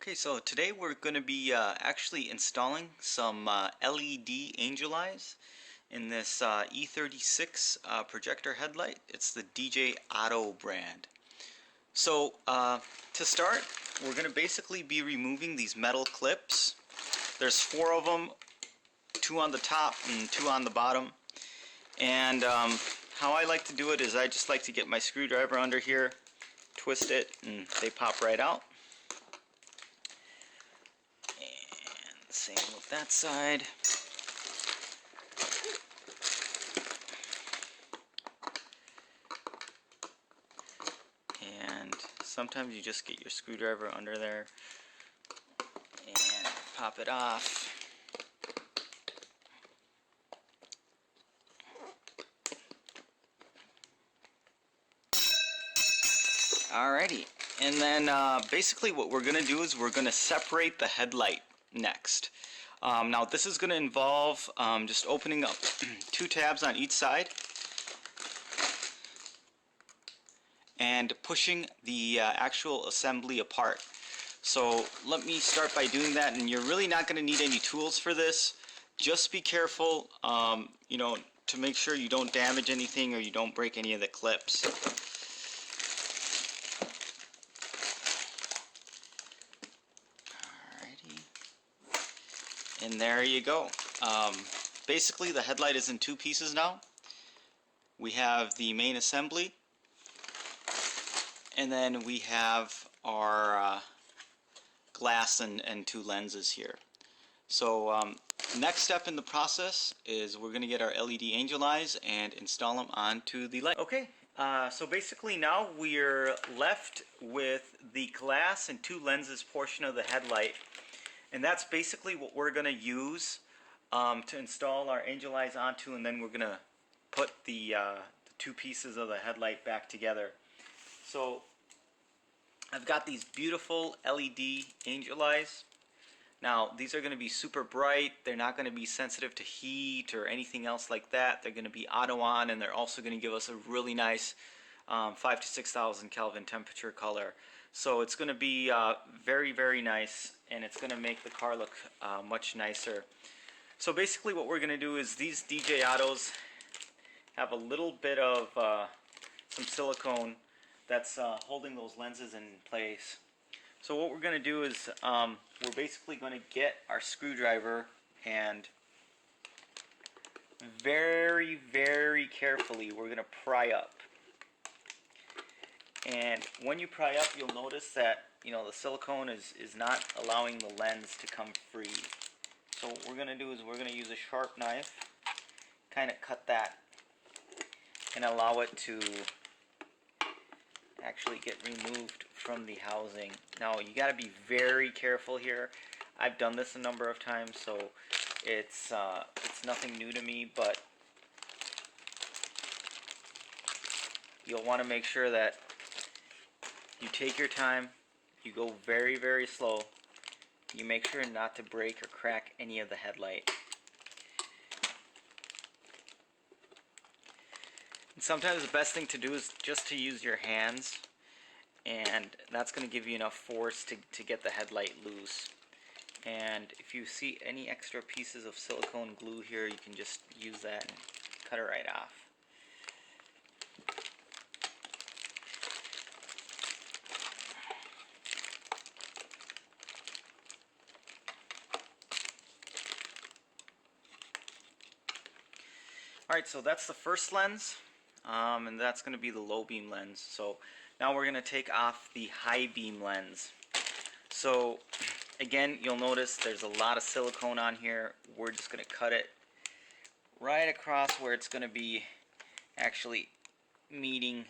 Okay, so today we're going to be actually installing some LED angel eyes in this E36 projector headlight. It's the DJ AUTO brand. So to start, we're going to basically be removing these metal clips. There's 4 of them, 2 on the top and 2 on the bottom. And how I like to do it is I just like to get my screwdriver under here, twist it, and they pop right out. Same with that side. And sometimes you just get your screwdriver under there and pop it off. Alrighty, and then basically what we're going to do is we're going to separate the headlight next. Now this is going to involve just opening up 2 tabs on each side and pushing the actual assembly apart. So let me start by doing that, and you're really not going to need any tools for this. Just be careful, you know, to make sure you don't damage anything or you don't break any of the clips. And there you go. Basically the headlight is in 2 pieces now. We have the main assembly, and then we have our glass and 2 lenses here. So next step in the process is we're going to get our LED angel eyes and install them onto the light. Okay, so basically now we're left with the glass and 2 lenses portion of the headlight. And that's basically what we're going to use to install our angel eyes onto, and then we're going to put the 2 pieces of the headlight back together. So I've got these beautiful LED angel eyes. Now these are going to be super bright. They're not going to be sensitive to heat or anything else like that. They're going to be auto on, and they're also going to give us a really nice 5,000 to 6,000 Kelvin temperature color. So it's going to be very, very nice, and it's going to make the car look much nicer. So basically what we're going to do is these DJ Autos have a little bit of some silicone that's holding those lenses in place. So what we're going to do is we're basically going to get our screwdriver and very, very carefully we're going to pry up. And when you pry up, you'll notice that, you know, the silicone is not allowing the lens to come free. So what we're going to do is we're going to use a sharp knife, kind of cut that, and allow it to actually get removed from the housing. Now you got to be very careful here. I've done this a number of times, so it's nothing new to me, but you'll want to make sure that you take your time, you go very, very slow, you make sure not to break or crack any of the headlight. And sometimes the best thing to do is just to use your hands, and that's going to give you enough force to get the headlight loose. And if you see any extra pieces of silicone glue here, you can just use that and cut it right off. Alright, so that's the first lens, and that's going to be the low beam lens. So now we're going to take off the high beam lens. So again, you'll notice there's a lot of silicone on here. We're just going to cut it right across where it's going to be actually meeting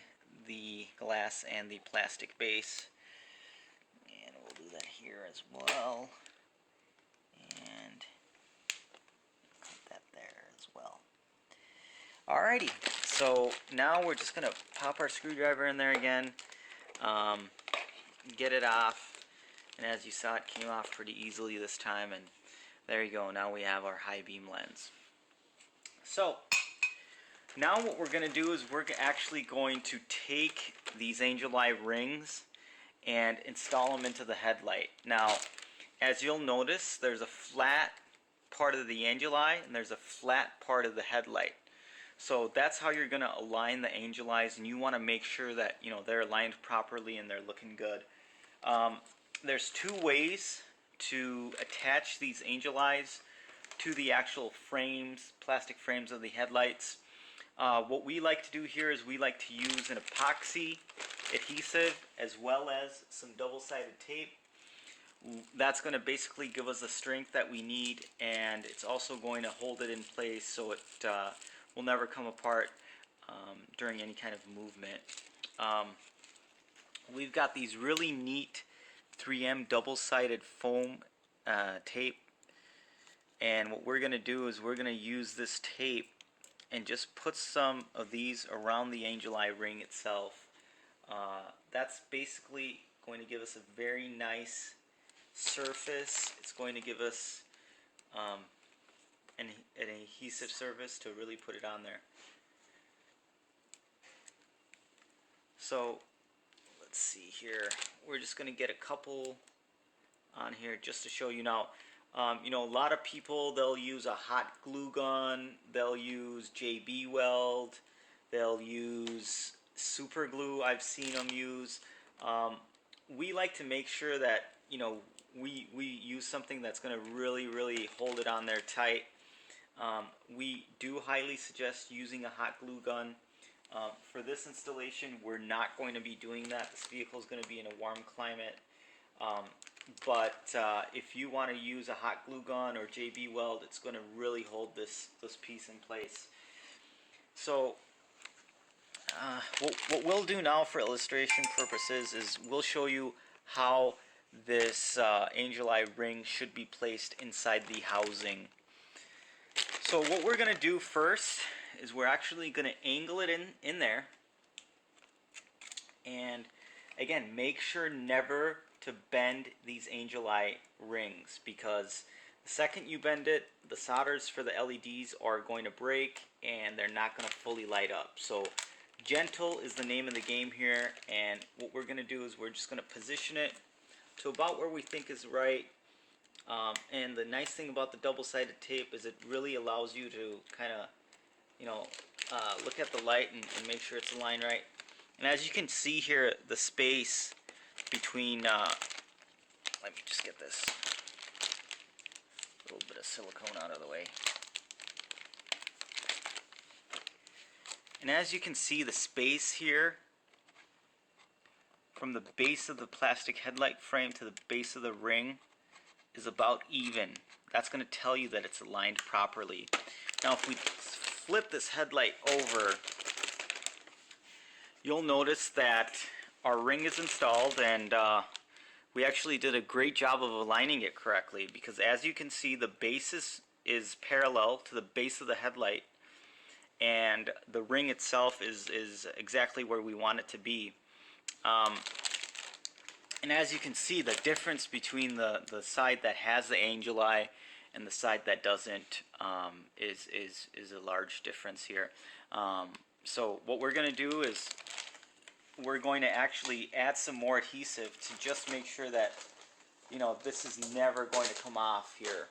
the glass and the plastic base. And we'll do that here as well. And cut that there as well. Alrighty, so now we're just going to pop our screwdriver in there again, get it off, and as you saw, it came off pretty easily this time, and there you go, now we have our high beam lens. So now what we're going to do is we're actually going to take these angel eye rings and install them into the headlight. Now, as you'll notice, there's a flat part of the angel eye and there's a flat part of the headlight. So that's how you're going to align the angel eyes, and you want to make sure that they're aligned properly and they're looking good. There's two ways to attach these angel eyes to the actual frames, plastic frames of the headlights. What we like to do here is we like to use an epoxy adhesive as well as some double-sided tape. That's going to basically give us the strength that we need, and it's also going to hold it in place so it will never come apart during any kind of movement. We've got these really neat 3M double-sided foam tape, and what we're going to do is we're going to use this tape and just put some of these around the angel eye ring itself. That's basically going to give us a very nice surface. It's going to give us an adhesive surface to really put it on there. So let's see here. We're just going to get a couple on here just to show you. Now, a lot of people, they'll use a hot glue gun, they'll use JB Weld, they'll use super glue. I've seen them use. We like to make sure that we use something that's going to really hold it on there tight. We do highly suggest using a hot glue gun. For this installation, we're not going to be doing that. This vehicle is going to be in a warm climate. But if you want to use a hot glue gun or JB Weld, it's going to really hold this piece in place. So what we'll do now for illustration purposes is we'll show you how this angel eye ring should be placed inside the housing. So what we're going to do first is we're actually going to angle it in there, and again, make sure never to bend these angel eye rings, because the second you bend it, the solders for the LEDs are going to break and they're not going to fully light up. So gentle is the name of the game here, and what we're going to do is we're just going to position it to about where we think is right. And the nice thing about the double-sided tape is it really allows you to kind of look at the light and make sure it's aligned right. And as you can see here, the space between let me just get this little bit of silicone out of the way. And as you can see, the space here from the base of the plastic headlight frame to the base of the ring is about even. That's going to tell you that it's aligned properly. Now if we flip this headlight over, you'll notice that our ring is installed, and we actually did a great job of aligning it correctly, because as you can see, the base is parallel to the base of the headlight, and the ring itself is exactly where we want it to be. And as you can see, the difference between the side that has the angel eye and the side that doesn't is a large difference here. So what we're going to do is we're going to actually add some more adhesive to just make sure that this is never going to come off here.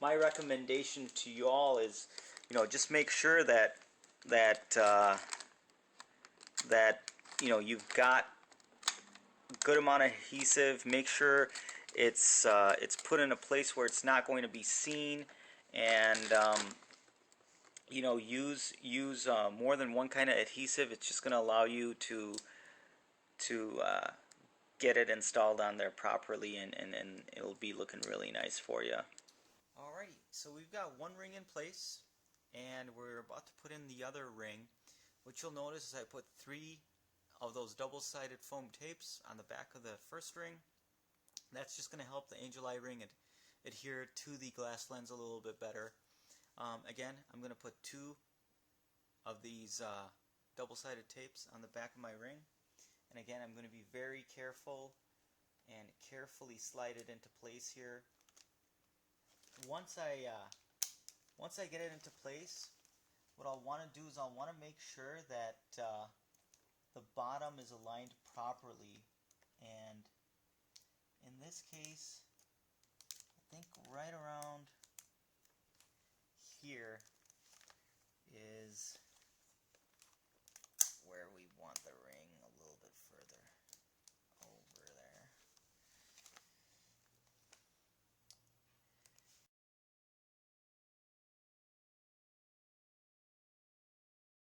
My recommendation to you all is just make sure that you've got a good amount of adhesive. Make sure it's put in a place where it's not going to be seen, and use more than one kind of adhesive. It's just going to allow you to get it installed on there properly, and it'll be looking really nice for you. Alrighty, so we've got one ring in place, and we're about to put in the other ring. What you'll notice is I put 3 of those double-sided foam tapes on the back of the first ring. That's just going to help the angel eye ring adhere to the glass lens a little bit better. Again, I'm going to put 2 of these double-sided tapes on the back of my ring, and again, I'm going to be very careful and carefully slide it into place here. Once I get it into place, what I'll want to do is I'll want to make sure that the bottom is aligned properly, and in this case I think right around here is